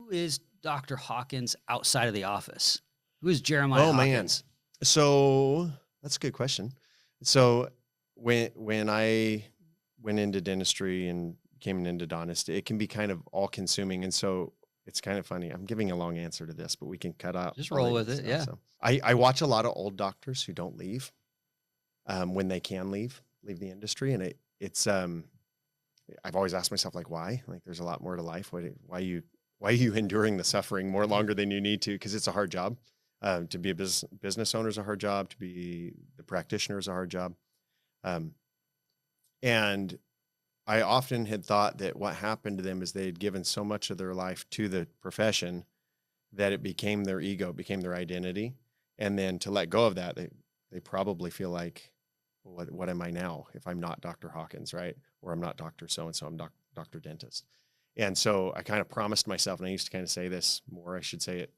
who is Dr. Hawkins outside of the office? Who is Jeremiah Oh man. Hawkins? So that's a good question. So when I went into dentistry and became an endodontist, it can be kind of all consuming. And so it's kind of funny. I'm giving a long answer to this, but we can cut out. Just all roll the with good it. stuff. Yeah. So I watch a lot of old doctors who don't leave when they can leave the industry. And it's I've always asked myself, like, why? Like, there's a lot more to life. Why are you enduring the suffering more longer than you need to? Because it's a hard job. To be a business owner is a hard job. To be the practitioner is a hard job. And I often had thought that what happened to them is they had given so much of their life to the profession that it became their ego, became their identity. And then to let go of that, they probably feel like, well, what am I now if I'm not Dr. Hawkins, right? Or I'm not Dr. So-and-so, I'm Dr. Dentist. And so I kind of promised myself, and I used to kind of say this more, I should say it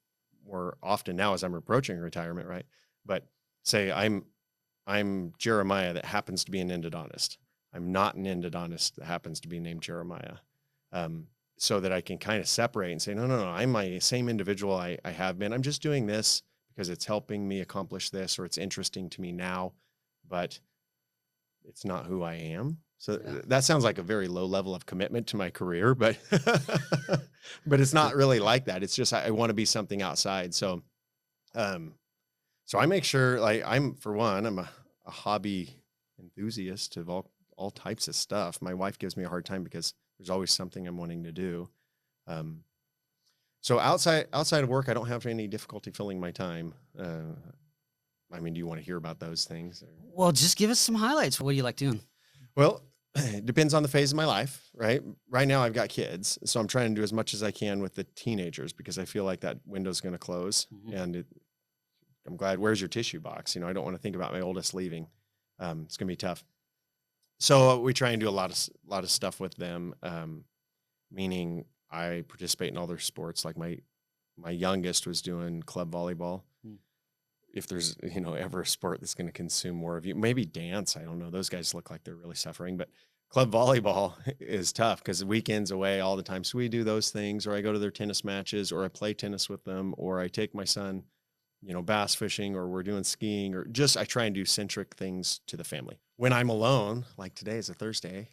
more often now as I'm approaching retirement, right? But say I'm Jeremiah that happens to be an endodontist. I'm not an endodontist that happens to be named Jeremiah. So that I can kind of separate and say, no, I'm my same individual I have been. I'm just doing this because it's helping me accomplish this, or it's interesting to me now, but it's not who I am. So that sounds like a very low level of commitment to my career, but but it's not really like that. It's just I want to be something outside. So so I make sure, like, I'm a hobby enthusiast of all types of stuff. My wife gives me a hard time because there's always something I'm wanting to do. So outside of work, I don't have any difficulty filling my time. I mean, do you want to hear about those things? Well, just give us some highlights. What do you like doing? Well, it depends on the phase of my life, right? Right now I've got kids, so I'm trying to do as much as I can with the teenagers because I feel like that window's going to close. Mm-hmm. And I'm glad, where's your tissue box? I don't want to think about my oldest leaving. It's going to be tough. So we try and do a lot of stuff with them, meaning I participate in all their sports. Like my youngest was doing club volleyball. If there's, ever a sport that's going to consume more of you, maybe dance. I don't know. Those guys look like they're really suffering, but club volleyball is tough because the weekend's away all the time. So we do those things, or I go to their tennis matches, or I play tennis with them, or I take my son, bass fishing, or we're doing skiing, or just, I try and do centric things to the family. When I'm alone, like today is a Thursday,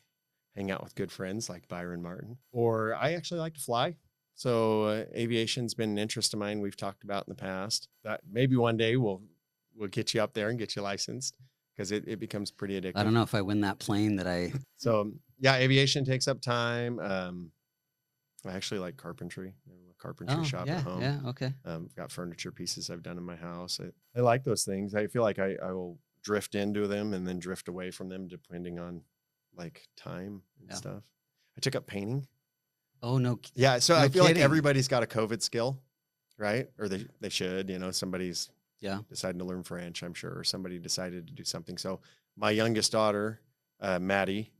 hang out with good friends like Byron Martin, or I actually like to fly. So aviation's been an interest of mine. We've talked about in the past that maybe one day we'll get you up there and get you licensed because it becomes pretty addictive. I don't know if I win that plane that I. So yeah, aviation takes up time. I actually like carpentry. I have a carpentry shop at home. Yeah. Okay. Got furniture pieces I've done in my house. I like those things. I feel like I will drift into them and then drift away from them depending on like time and stuff. I took up painting. Oh, no. Yeah. So no I feel kidding. like everybody's got a COVID skill, right? Or they should, somebody's deciding to learn French, I'm sure, or somebody decided to do something. So my youngest daughter, Maddie,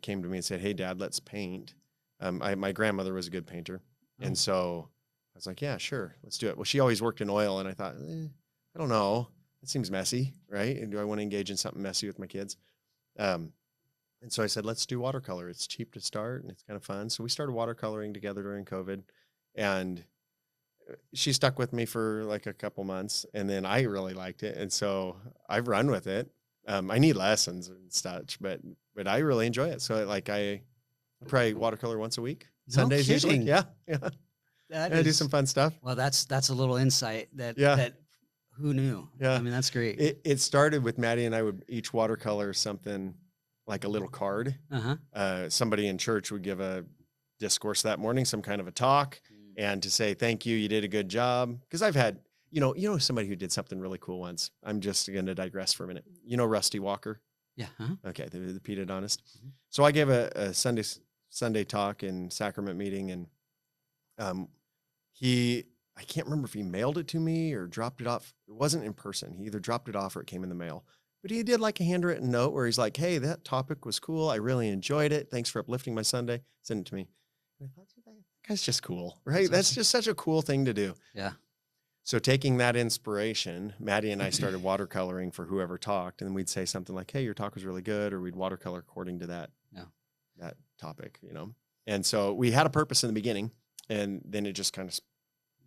came to me and said, "Hey, Dad, let's paint." My grandmother was a good painter. Oh. And so I was like, yeah, sure, let's do it. Well, she always worked in oil. And I thought, I don't know. That seems messy, right? And do I want to engage in something messy with my kids? And so I said, let's do watercolor. It's cheap to start and it's kind of fun. So we started watercoloring together during COVID, and she stuck with me for like a couple months, and then I really liked it. And so I've run with it. I need lessons and such, but I really enjoy it. So like I probably watercolor once a week, Sundays usually. Yeah. I do some fun stuff. Well, that's a little insight that who knew? Yeah. I mean, that's great. It started with Maddie and I would each watercolor something like a little card. Somebody in church would give a discourse that morning, some kind of a talk, and to say, thank you, you did a good job. Because I've had, somebody who did something really cool once. I'm just going to digress for a minute. Rusty Walker? Yeah. Okay, the pedodontist. Mm-hmm. So I gave a Sunday talk in sacrament meeting, and I can't remember if he mailed it to me or dropped it off. It wasn't in person. He either dropped it off or it came in the mail. But he did like a handwritten note where he's like, hey, that topic was cool. I really enjoyed it. Thanks for uplifting my Sunday. Send it to me. And I thought, that guy's just cool, right? That's just such a cool thing to do. Yeah. So taking that inspiration, Maddie and I started watercoloring for whoever talked. And then we'd say something like, hey, your talk was really good. Or we'd watercolor according to that topic, And so we had a purpose in the beginning. And then it just kind of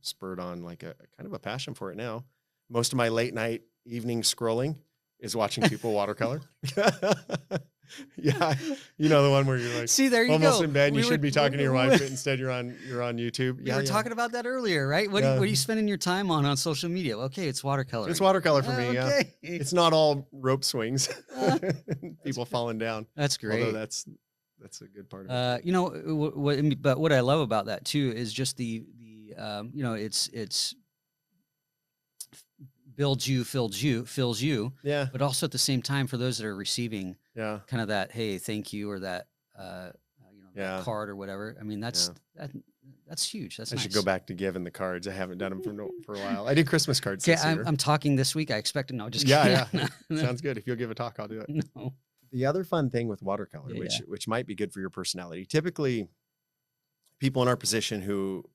spurred on like a kind of a passion for it now. Most of my late night evening scrolling is watching people watercolor. Yeah, you know the one where you're like See, there you almost go. in bed. And We you were should be talking to your wife, but instead you're on YouTube. we were talking about that earlier, right? What Yeah. are you spending your time on social media? Okay, it's watercolor. It's watercolor for me. Yeah, Okay. it's not all rope swings, people good. falling down. That's great. Although that's a good part of it. You know but what I love about that too is just the you know, it's builds you, fills you, Yeah, but also at the same time for those that are receiving yeah, kind of that, hey, thank you, or that you know, yeah. that card or whatever. I mean, that's huge. That's I nice. should go back to giving the cards. I haven't done them for a while. I did Christmas cards Okay, this year. I'm talking this week. I expect no, just Yeah, kidding. yeah. Sounds good. If you'll give a talk, I'll do it. No. The other fun thing with watercolor, Yeah, which might be good for your personality. Typically, people in our position who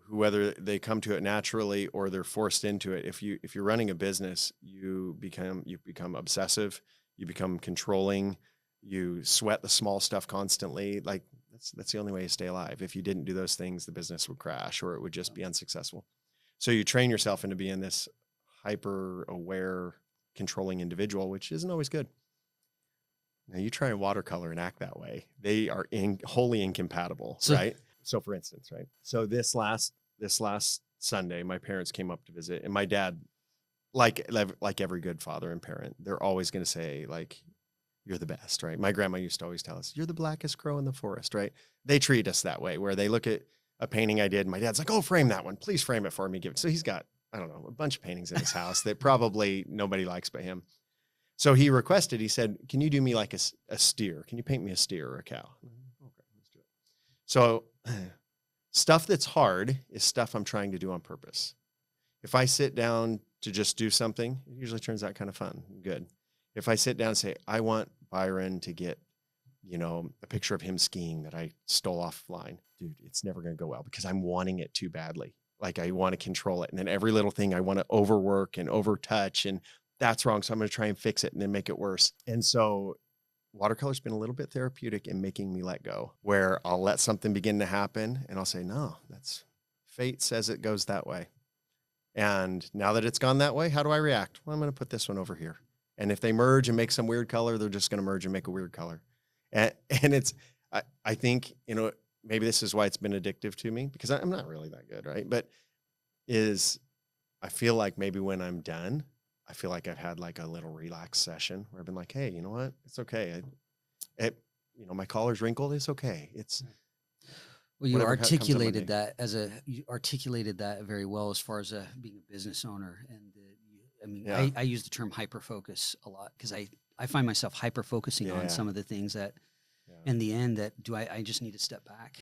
whether they come to it naturally or they're forced into it, if you're running a business, you become obsessive, you become controlling, you sweat the small stuff constantly. Like that's the only way to stay alive. If you didn't do those things, the business would crash or it would just be unsuccessful. So you train yourself into being this hyper aware, controlling individual, which isn't always good. Now you try and watercolor and act that way. They are wholly incompatible, right? So for instance, right? So this last Sunday, my parents came up to visit, and my dad, like every good father and parent, they're always going to say like, you're the best, right? My grandma used to always tell us, you're the blackest crow in the forest, right? They treat us that way, where they look at a painting I did, and my dad's like, oh, frame that one. Please frame it for me. Give it. So he's got, I don't know, a bunch of paintings in his house that probably nobody likes but him. So he requested, he said, can you do me like a steer? Can you paint me a steer or a cow? Okay, let's do it. So stuff that's hard is stuff I'm trying to do on purpose. If I sit down to just do something, it usually turns out kind of fun and good. If I sit down and say, I want Byron to get, you know, a picture of him skiing that I stole offline, dude, it's never going to go well because I'm wanting it too badly. Like I want to control it. And then every little thing I want to overwork and overtouch, and that's wrong. So I'm going to try and fix it and then make it worse. And so watercolor's been a little bit therapeutic in making me let go, where I'll let something begin to happen and I'll say, no, that's fate says it goes that way. And now that it's gone that way, how do I react? Well, I'm going to put this one over here. And if they merge and make some weird color, they're just going to merge and make a weird color. And it's, I think, you know, maybe this is why it's been addictive to me, because I'm not really that good, right? But I feel like maybe when I'm done, I feel like I've had like a little relax session where I've been like, hey, you know what? It's okay. You know, my collar's wrinkled. It's okay. It's well, you articulated that very well as far as being a business owner. And I mean, Yeah. I use the term hyper focus a lot because I find myself hyper focusing on some of the things that in the end that I just need to step back